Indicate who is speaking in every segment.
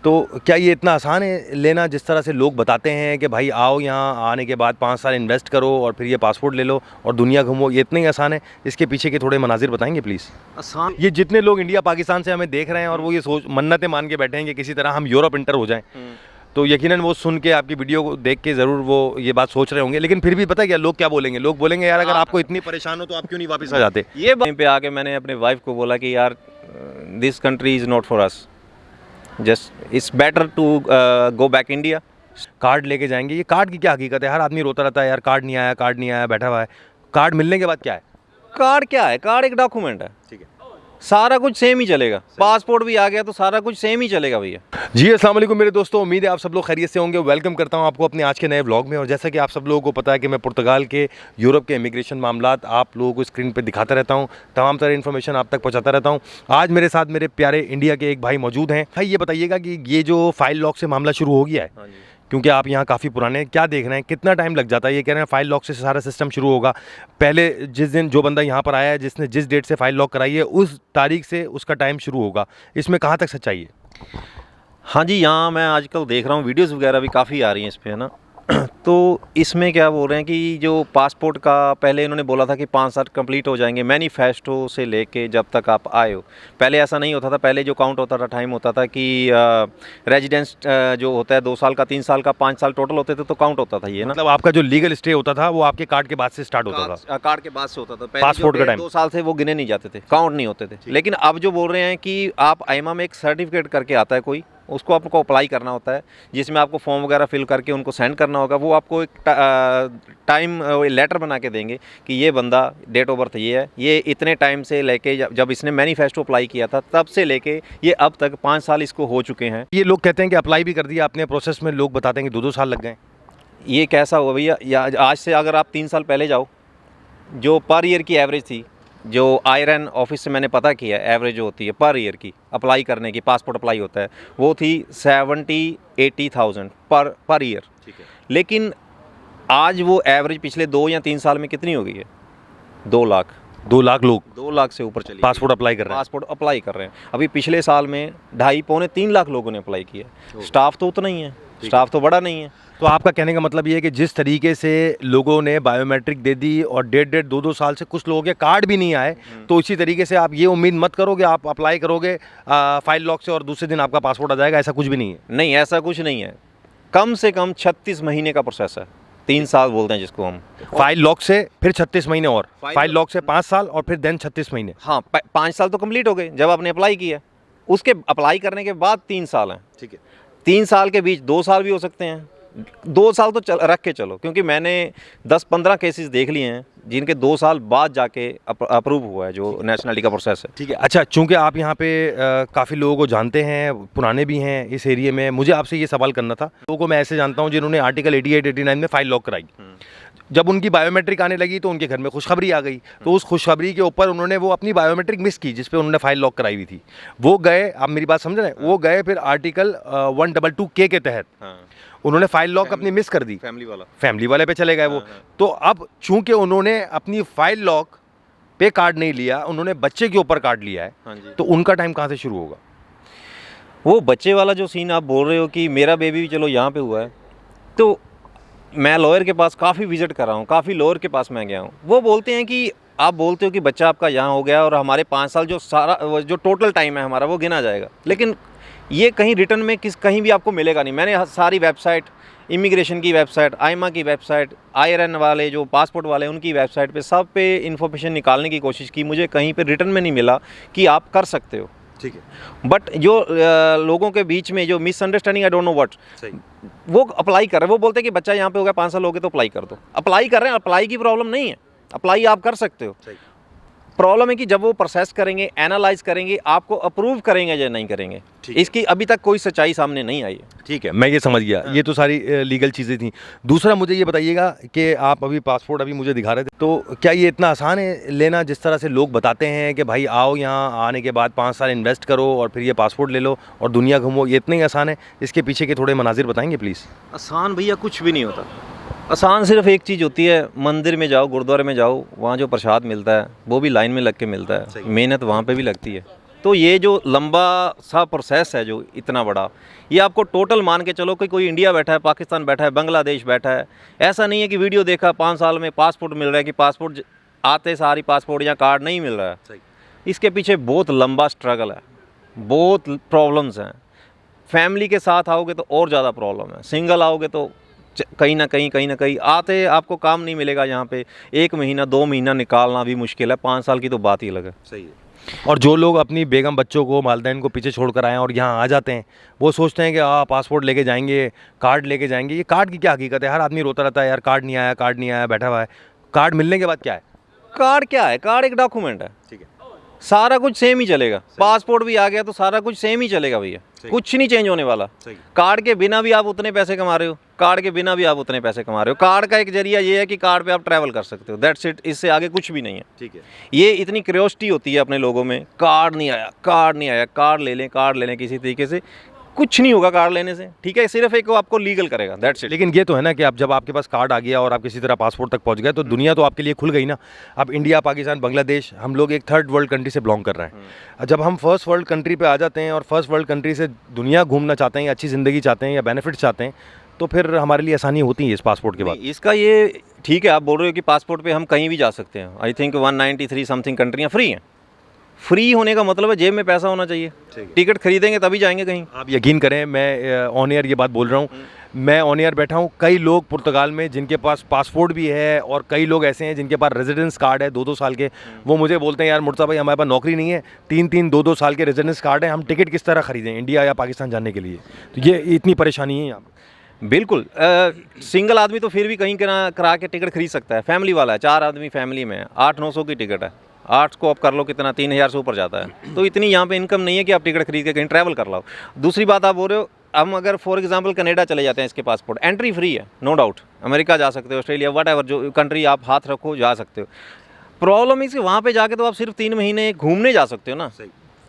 Speaker 1: तो क्या ये इतना आसान है लेना, जिस तरह से लोग बताते हैं कि भाई आओ यहाँ आने के बाद 5 साल इन्वेस्ट करो और फिर ये पासपोर्ट ले लो और दुनिया घूमो, ये इतना ही आसान है? इसके पीछे के थोड़े मनाजिर बताएंगे प्लीज़।
Speaker 2: आसान
Speaker 1: ये जितने लोग इंडिया पाकिस्तान से हमें देख रहे हैं और वो ये सोच मन्नतें मान के बैठे हैं कि किसी तरह हम यूरोप इंटर हो जाएं, तो यकीनन वो सुन के आपकी वीडियो को देख के ज़रूर वो ये बात सोच रहे होंगे। लेकिन फिर भी पता है क्या लोग क्या बोलेंगे? लोग बोलेंगे यार अगर आपको इतनी परेशान हो तो आप क्यों नहीं वापस आ जाते?
Speaker 2: ये वहीं पे आके मैंने अपने वाइफ को बोला कि यार this country is not for us, just it's better to go back India.
Speaker 1: Card लेके जाएंगे, ये कार्ड की क्या हकीकत है? हर आदमी रोता रहता है यार कार्ड नहीं आया, कार्ड नहीं आया, बैठा हुआ है। कार्ड मिलने के बाद क्या है?
Speaker 2: कार्ड क्या है? कार्ड एक डॉक्यूमेंट है,
Speaker 1: ठीक है,
Speaker 2: सारा कुछ सेम ही चलेगा। पासपोर्ट भी आ गया तो सारा कुछ सेम ही चलेगा भैया।
Speaker 1: जी अस्सलाम वालेकुम मेरे दोस्तों, उम्मीद है आप सब लोग खैरियत से होंगे। वेलकम करता हूं आपको अपने आज के नए व्लॉग में। और जैसा कि आप सब लोगों को पता है कि मैं पुर्तगाल के यूरोप के इमिग्रेशन मामलात आप लोगों को स्क्रीन पे दिखाता रहता हूं, तमाम तरह इन्फॉर्मेशन आप तक पहुंचाता रहता हूं। आज मेरे साथ मेरे प्यारे इंडिया के एक भाई मौजूद हैं। भाई ये बताइएगा कि ये जो फाइल लॉक से मामला शुरू हो गया है, क्योंकि आप यहाँ काफ़ी पुराने हैं, क्या देख रहे हैं, कितना टाइम लग जाता है? ये कह रहे हैं फाइल लॉक से सारा सिस्टम शुरू होगा। पहले जिस दिन जो बंदा यहाँ पर आया है, जिसने जिस डेट से फाइल लॉक कराई है, उस तारीख से उसका टाइम शुरू होगा। इसमें कहाँ तक सच्चाई है?
Speaker 2: हाँ जी, यहाँ मैं आजकल देख रहा हूँ वीडियोस वगैरह भी काफ़ी आ रही हैं इस पे, है ना। तो इसमें क्या बोल रहे हैं कि जो पासपोर्ट का पहले इन्होंने बोला था कि 5 साल कंप्लीट हो जाएंगे मैनिफेस्टो से लेके जब तक आप आए हो। पहले ऐसा नहीं होता था, पहले जो काउंट होता था टाइम होता था कि रेजिडेंस जो होता है 2 साल का, 3 साल का, 5 साल टोटल होते थे तो काउंट होता था ये ना।
Speaker 1: मतलब आपका जो लीगल स्टे होता था वो आपके कार्ड के बाद से स्टार्ट होता था?
Speaker 2: कार्ड के बाद से होता था। पहले
Speaker 1: पासपोर्ट का टाइम
Speaker 2: 2 साल से वो गिने नहीं जाते थे, काउंट नहीं होते थे। लेकिन अब जो बोल रहे हैं कि आप आईमा में एक सर्टिफिकेट करके आता है कोई, उसको आपको अप्लाई करना होता है, जिसमें आपको फॉर्म वगैरह फिल करके उनको सेंड करना होगा। वो आपको एक टाइम लेटर बना के देंगे कि ये बंदा डेट ऑफ बर्थ ये है, ये इतने टाइम से लेके जब इसने मैनिफेस्टो अप्लाई किया था तब से लेके ये अब तक 5 साल इसको हो चुके हैं।
Speaker 1: ये लोग कहते हैं कि अप्लाई भी कर दिया आपने, प्रोसेस में लोग बताते हैं कि 2-2 साल लग गए।
Speaker 2: ये कैसा हुआ भैया? या आज से अगर आप 3 साल पहले जाओ, जो पर ईयर की एवरेज थी, जो आयरन ऑफिस से मैंने पता किया एवरेज जो होती है पर ईयर की अप्लाई करने की, पासपोर्ट अप्लाई होता है, वो थी 70-80,000 पर ईयर।
Speaker 1: ठीक है।
Speaker 2: लेकिन आज वो एवरेज पिछले 2 या 3 साल में कितनी हो गई है? 2 लाख।
Speaker 1: 2 लाख लोग
Speaker 2: 2 लाख से ऊपर चली
Speaker 1: पासपोर्ट अप्लाई कर रहे हैं।
Speaker 2: पासपोर्ट अप्लाई कर रहे हैं। अभी पिछले साल में 2.5-3 लाख लोगों ने अप्लाई किया। स्टाफ तो उतना ही है, स्टाफ तो बड़ा नहीं है।
Speaker 1: तो आपका कहने का मतलब ये है कि जिस तरीके से लोगों ने बायोमेट्रिक दे दी और डेढ़ 2-2 साल से कुछ लोगों के कार्ड भी नहीं आए, तो इसी तरीके से आप ये उम्मीद मत करोगे आप अप्लाई करोगे फाइल लॉक से और दूसरे दिन आपका पासपोर्ट आ जाएगा, ऐसा कुछ भी नहीं है।
Speaker 2: नहीं, ऐसा कुछ नहीं है। कम से कम 36 महीने का प्रोसेस है। 3 साल बोलते हैं जिसको हम।
Speaker 1: फाइल लॉक से फिर 36 महीने और फाइल लॉक से 5 साल और फिर देन 36 महीने।
Speaker 2: हाँ, 5 साल तो कंप्लीट हो गए जब आपने अप्लाई किया। उसके अप्लाई करने के बाद 3 साल हैं।
Speaker 1: ठीक है।
Speaker 2: 3 साल के बीच 2 साल भी हो सकते हैं। 2 साल तो रख के चलो, क्योंकि मैंने 10-15 केसेस देख लिए हैं जिनके 2 साल बाद जाके अप्रूव हुआ है जो नेशनलिटी का प्रोसेस है।
Speaker 1: ठीक है। अच्छा, चूंकि आप यहाँ पे काफ़ी लोगों को जानते हैं, पुराने भी हैं इस एरिया में, मुझे आपसे ये सवाल करना था। लोगों को मैं ऐसे जानता हूँ जिन्होंने आर्टिकल 88-89 में फाइल लॉक कराई। जब उनकी बायोमेट्रिक आने लगी तो उनके घर में खुशखबरी आ गई, तो उस खुशखबरी के ऊपर उन्होंने वो अपनी बायोमेट्रिक मिस की जिस पे उन्होंने फाइल लॉक कराई हुई थी। वो गए, आप मेरी बात समझ रहे हैं, वो गए फिर आर्टिकल 122K के तहत उन्होंने फाइल लॉक अपनी मिस कर दी, फैमिली वाले पे चले गए वो। तो अब चूंकि उन्होंने अपनी फाइल लॉक पे कार्ड नहीं लिया, उन्होंने बच्चे के ऊपर कार्ड लिया है, तो उनका टाइम कहाँ से शुरू होगा?
Speaker 2: वो बच्चे वाला जो सीन आप बोल रहे हो कि मेरा बेबी भी चलो यहाँ पे हुआ है, तो मैं लॉयर के पास काफ़ी विजिट कर रहा हूँ, काफ़ी लॉयर के पास मैं गया हूँ। वो बोलते हैं कि आप बोलते हो कि बच्चा आपका यहाँ हो गया और हमारे 5 साल जो सारा जो टोटल टाइम है हमारा वो गिना जाएगा, लेकिन ये कहीं रिटर्न में कहीं भी आपको मिलेगा नहीं। मैंने सारी वेबसाइट, इमिग्रेशन की वेबसाइट, आईमा की वेबसाइट, आयरन वाले जो पासपोर्ट वाले उनकी वेबसाइट पे सब पे इन्फॉर्मेशन निकालने की कोशिश की, मुझे कहीं पे रिटर्न में नहीं मिला कि आप कर सकते हो।
Speaker 1: ठीक है।
Speaker 2: बट जो लोगों के बीच में जो misunderstanding, I don't know what, वो अप्लाई कर रहे हैं। वो बोलते हैं कि बच्चा यहाँ पे हो गया, 5 साल हो गए तो अप्लाई कर दो। अप्लाई कर रहे हैं, अप्लाई की प्रॉब्लम नहीं है, अप्लाई आप कर सकते हो। प्रॉब्लम है कि जब वो प्रोसेस करेंगे, एनालाइज करेंगे, आपको अप्रूव करेंगे या नहीं करेंगे, इसकी अभी तक कोई सच्चाई सामने नहीं आई है।
Speaker 1: ठीक है, मैं ये समझ गया। ये तो सारी लीगल चीज़ें थी। दूसरा मुझे ये बताइएगा कि आप अभी पासपोर्ट अभी मुझे दिखा रहे थे, तो क्या ये इतना आसान है लेना, जिस तरह से लोग बताते हैं कि भाई आओ यहाँ आने के बाद 5 साल इन्वेस्ट करो और फिर ये पासपोर्ट ले लो और दुनिया घूमो, ये इतना ही आसान है? इसके पीछे के थोड़े मनाजिर बताएंगे प्लीज़।
Speaker 2: आसान भैया कुछ भी नहीं होता। आसान सिर्फ एक चीज़ होती है, मंदिर में जाओ, गुरुद्वारे में जाओ, वहाँ जो प्रसाद मिलता है वो भी लाइन में लग के मिलता है, मेहनत वहाँ पे भी लगती है। तो ये जो लंबा सा प्रोसेस है जो इतना बड़ा, ये आपको टोटल मान के चलो कि कोई इंडिया बैठा है, पाकिस्तान बैठा है, बांग्लादेश बैठा है, ऐसा नहीं है कि वीडियो देखा 5 साल में पासपोर्ट मिल रहा है कि पासपोर्ट आते सारी पासपोर्ट या कार्ड नहीं मिल रहा है।
Speaker 1: सही।
Speaker 2: इसके पीछे बहुत लंबा स्ट्रगल है, बहुत प्रॉब्लम्स हैं। फैमिली के साथ आओगे तो और ज़्यादा प्रॉब्लम है, सिंगल आओगे तो कहीं ना कहीं आते आपको काम नहीं मिलेगा यहाँ पे। 1 महीना 2 महीना निकालना भी मुश्किल है, 5 साल की तो बात ही अलग है।
Speaker 1: सही है। और जो लोग अपनी बेगम बच्चों को, वालिदैन को पीछे छोड़ कर आए हैं और यहाँ आ जाते हैं, वो सोचते हैं कि पासपोर्ट लेके जाएंगे, कार्ड लेके जाएंगे। ये कार्ड की क्या हकीकत है? हर आदमी रोता रहता है, यार कार्ड नहीं आया, कार्ड नहीं आया, बैठा हुआ है। कार्ड मिलने के बाद क्या है?
Speaker 2: कार्ड क्या है? कार्ड एक डॉक्यूमेंट है,
Speaker 1: ठीक है।
Speaker 2: सारा कुछ सेम ही चलेगा। पासपोर्ट भी आ गया तो सारा कुछ सेम ही चलेगा भैया, कुछ नहीं चेंज होने वाला। कार्ड के बिना भी आप उतने पैसे कमा रहे हो, कार्ड के बिना भी आप उतने पैसे कमा रहे हो। कार्ड का एक जरिया ये है कि कार्ड पे आप ट्रैवल कर सकते हो, दैट्स इट। इससे आगे कुछ भी नहीं है, ठीक है। ये इतनी क्यूरियोसिटी होती है अपने लोगों में, कार्ड नहीं आया, कार्ड नहीं आया, कार्ड ले लें किसी तरीके से। कुछ नहीं होगा कार्ड लेने से, ठीक है, सिर्फ एक आपको लीगल करेगा, दैट्स इट।
Speaker 1: लेकिन ये तो है ना कि अब जब आपके पास कार्ड आ गया और आप किसी तरह पासपोर्ट तक पहुंच गए तो दुनिया तो आपके लिए खुल गई ना। अब इंडिया, पाकिस्तान, बांग्लादेश, हम लोग एक थर्ड वर्ल्ड कंट्री से बिलोंग कर रहे हैं। जब हम फर्स्ट वर्ल्ड कंट्री पे आ जाते हैं और फर्स्ट वर्ल्ड कंट्री से दुनिया घूमना चाहते हैं, या अच्छी ज़िंदगी चाहते हैं, या बेनिफिट्स चाहते हैं, तो फिर हमारे लिए आसानी होती है इस पासपोर्ट के बाद।
Speaker 2: इसका ये ठीक है, आप बोल रहे हो कि पासपोर्ट पे हम कहीं भी जा सकते हैं। आई थिंक 193 समथिंग कंट्रियाँ फ्री हैं। फ्री होने का मतलब है जेब में पैसा होना चाहिए, टिकट खरीदेंगे तभी जाएंगे कहीं।
Speaker 1: आप यकीन करें, मैं ऑन एयर ये बात बोल रहा हूँ, मैं ऑन एयर बैठा हूँ, कई लोग पुर्तगाल में जिनके पास पासपोर्ट भी है और कई लोग ऐसे हैं जिनके पास रेजिडेंस कार्ड है 2-2 साल के। वो मुझे बोलते हैं, यार मुर्तज़ा भाई हमारे पास नौकरी नहीं है, 3-3 2-2 साल के रेजिडेंस कार्ड है, हम टिकट किस तरह खरीदें इंडिया या पाकिस्तान जाने के लिए? तो ये इतनी परेशानी है यहाँ पर।
Speaker 2: बिल्कुल। सिंगल आदमी तो फिर भी कहीं करा के टिकट खरीद सकता है। फैमिली वाला है, 4 आदमी फैमिली में, 800-900 की टिकट है। 8 को आप कर लो कितना, 3000 से ऊपर जाता है। तो इतनी यहाँ पे इनकम नहीं है कि आप टिकट खरीद के कहीं ट्रैवल कर लो। दूसरी बात आप बोल रहे हो, हम अगर फॉर एग्जांपल कनाडा चले जाते हैं, इसके पासपोर्ट एंट्री फ्री है, नो डाउट। अमेरिका जा सकते हो, ऑस्ट्रेलिया, व्हाटएवर जो कंट्री आप हाथ रखो जा सकते हो। प्रॉब्लम इस वहाँ पे जाके तो आप सिर्फ 3 महीने घूमने जा सकते हो ना।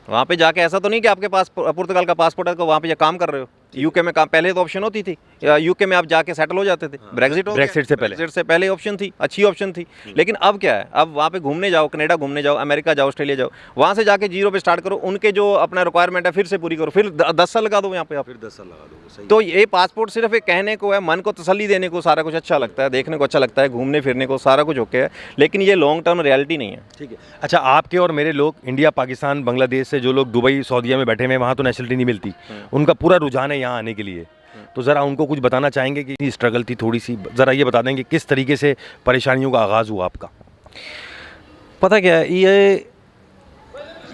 Speaker 2: वहाँ पे जाके ऐसा तो नहीं कि आपके पास पुर्तगाल का पासपोर्ट है तो वहाँ पे जा काम कर रहे हो। यूके में काम पहले तो ऑप्शन होती थी, यूके में आप जाके सेटल हो जाते थे। ब्रेक्सिट से पहले ऑप्शन थी, अच्छी ऑप्शन थी। लेकिन अब क्या है, अब वहाँ पे घूमने जाओ, कनाडा घूमने जाओ, अमेरिका जाओ, ऑस्ट्रेलिया जाओ, वहाँ से जाके जीरो पे स्टार्ट करो, उनके जो अपना रिक्वायरमेंट है फिर से पूरी करो, फिर 10 साल लगा दो यहाँ पे आप, फिर 10 साल लगा दो। तो ये पासपोर्ट सिर्फ एक कहने को है, मन को तसल्ली देने को, सारा कुछ अच्छा लगता है, देखने को अच्छा लगता है, घूमने फिरने को सारा कुछ ओके है, लेकिन ये लॉन्ग टर्म रियलिटी नहीं है।
Speaker 1: ठीक है। अच्छा, आपके और मेरे लोग इंडिया, पाकिस्तान, बांग्लादेश से जो लोग दुबई, सऊदीया में बैठे हुए, वहाँ तो नेशनलिटी नहीं मिलती, उनका पूरा रुझान है यहाँ आने के लिए। तो ज़रा उनको कुछ बताना चाहेंगे कि स्ट्रगल थी थोड़ी सी, ज़रा ये बता देंगे किस तरीके से परेशानियों का आगाज़ हुआ आपका?
Speaker 2: पता क्या है, ये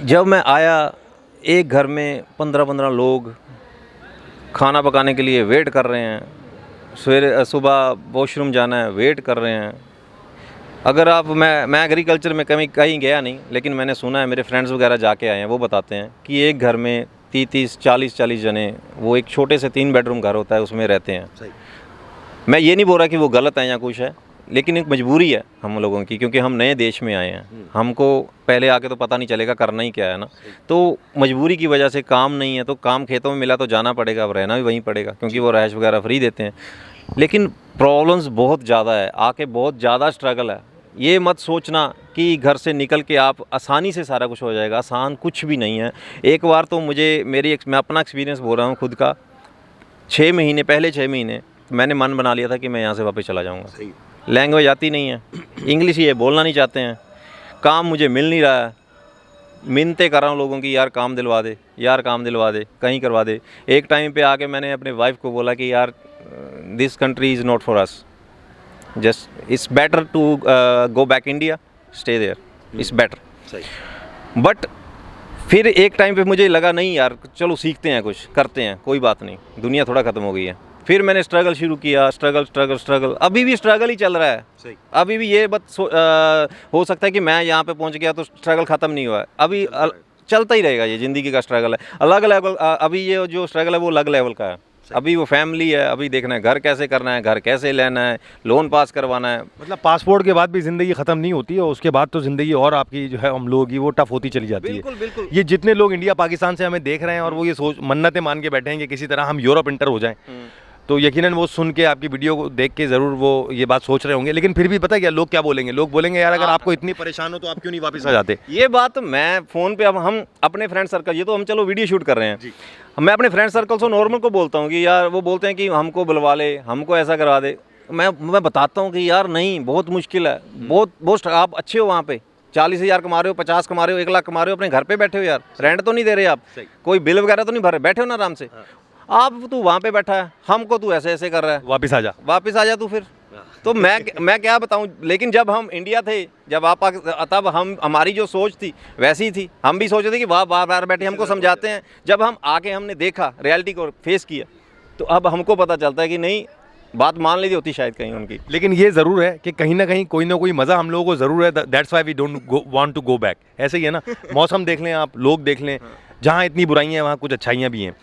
Speaker 2: जब मैं आया, एक घर में 15-15 लोग खाना पकाने के लिए वेट कर रहे हैं, सवेरे सुबह वॉशरूम जाना है, वेट कर रहे हैं। अगर आप मैं एग्रीकल्चर में कहीं गया नहीं, लेकिन मैंने सुना है, मेरे फ्रेंड्स वगैरह जाके आए हैं, वो बताते हैं कि एक घर में 30-30, 40-40 जने, वो एक छोटे से 3 बेडरूम घर होता है, उसमें रहते हैं। सही। मैं ये नहीं बोल रहा कि वो गलत है या कुछ है, लेकिन एक मजबूरी है हम लोगों की, क्योंकि हम नए देश में आए हैं, हमको पहले आके तो पता नहीं चलेगा करना ही क्या है ना। तो मजबूरी की वजह से काम नहीं है, तो काम खेतों में मिला तो जाना पड़ेगा, अब रहना भी वहीं पड़ेगा, क्योंकि वो रहायश वगैरह फ्री देते हैं। लेकिन प्रॉब्लम्स बहुत ज़्यादा है, आके बहुत ज़्यादा स्ट्रगल है। ये मत सोचना कि घर से निकल के आप आसानी से सारा कुछ हो जाएगा, आसान कुछ भी नहीं है। एक बार तो मैं अपना एक्सपीरियंस बोल रहा हूँ खुद का, 6 महीने पहले 6 महीने मैंने मन बना लिया था कि मैं यहाँ से वापस चला जाऊँगा। लैंग्वेज आती नहीं है, इंग्लिश ये बोलना नहीं चाहते हैं, काम मुझे मिल नहीं रहा है, मिन्नतें कर रहा हूँ लोगों की, यार काम दिलवा दे, यार काम दिलवा दे, कहीं करवा दे। एक टाइम पे आके मैंने अपने वाइफ को बोला कि यार this country is not for us, just it's better to go back India, stay there, it's better. But फिर एक टाइम पे मुझे लगा नहीं यार, चलो सीखते हैं, कुछ करते हैं, कोई बात नहीं, दुनिया थोड़ा ख़त्म हो गई है। फिर मैंने स्ट्रगल शुरू किया, स्ट्रगल, अभी भी स्ट्रगल ही चल रहा है। सही। अभी भी ये हो सकता है कि मैं यहाँ पे पहुँच गया तो स्ट्रगल ख़त्म नहीं हुआ है, अभी चलता ही रहेगा, ये ज़िंदगी का स्ट्रगल है। अलग लेवल, अभी ये जो स्ट्रगल है वो अलग लेवल का है। अभी वो फैमिली है, अभी देखना है घर कैसे करना है, घर कैसे लेना है, लोन पास करवाना है।
Speaker 1: मतलब पासपोर्ट के बाद भी ज़िंदगी ख़त्म नहीं होती है, और उसके बाद तो ज़िंदगी और आपकी जो है हम लोगों की वो टफ होती चली जाती है।
Speaker 2: बिल्कुल।
Speaker 1: ये जितने लोग इंडिया, पाकिस्तान से हमें देख रहे हैं और वो ये सोच मन्नतें मान के बैठे हैं कि किसी तरह हम यूरोप इंटर हो जाएं, तो यकीनन वो सुन के आपकी वीडियो को देख के ज़रूर वो ये बात सोच रहे होंगे, लेकिन फिर भी पता है क्या लोग क्या बोलेंगे, लोग बोलेंगे यार अगर आपको इतनी परेशान हो तो आप क्यों नहीं वापस आ जाते।
Speaker 2: ये बात मैं फ़ोन पे, अब हम अपने फ्रेंड सर्कल, ये तो हम चलो वीडियो शूट कर रहे हैं, मैं अपने फ्रेंड सर्कल से नॉर्मल को बोलता हूँ कि यार, वो बोलते हैं कि हमको बुलवा ले, हमको ऐसा करवा दे। मैं बताता हूँ कि यार नहीं, बहुत मुश्किल है, बहुत आप अच्छे हो वहाँ पे, 40,000 कमा रहे हो, 50 कमा रहे हो, 1 लाख कमा रहे हो, अपने घर पे बैठे हो यार, रेंट तो नहीं दे रहे आप, कोई बिल वगैरह तो नहीं भर रहे, बैठे हो ना आराम से। आप तू वहाँ पे बैठा है, हमको तू ऐसे ऐसे कर रहा है,
Speaker 1: वापस आ जा,
Speaker 2: वापस आ जा तू फिर। तो मैं क्या बताऊं, लेकिन जब हम इंडिया थे, जब आप तब हमारी जो सोच थी वैसी ही थी, हम भी सोचते थे कि वाह बार बार बैठे हमको समझाते हैं। जब हम आके हमने देखा, रियलिटी को फेस किया, तो अब हमको पता चलता है कि नहीं, बात मान ली होती शायद कहीं उनकी।
Speaker 1: लेकिन ये ज़रूर है कि कहीं ना कोई मज़ा हम लोगों को ज़रूर है, that's why we don't want to go back. ऐसे ही है ना, मौसम देख लें आप, लोग देख लें, जहाँ इतनी बुराइयाँ हैं वहाँ कुछ अच्छाइयाँ भी हैं।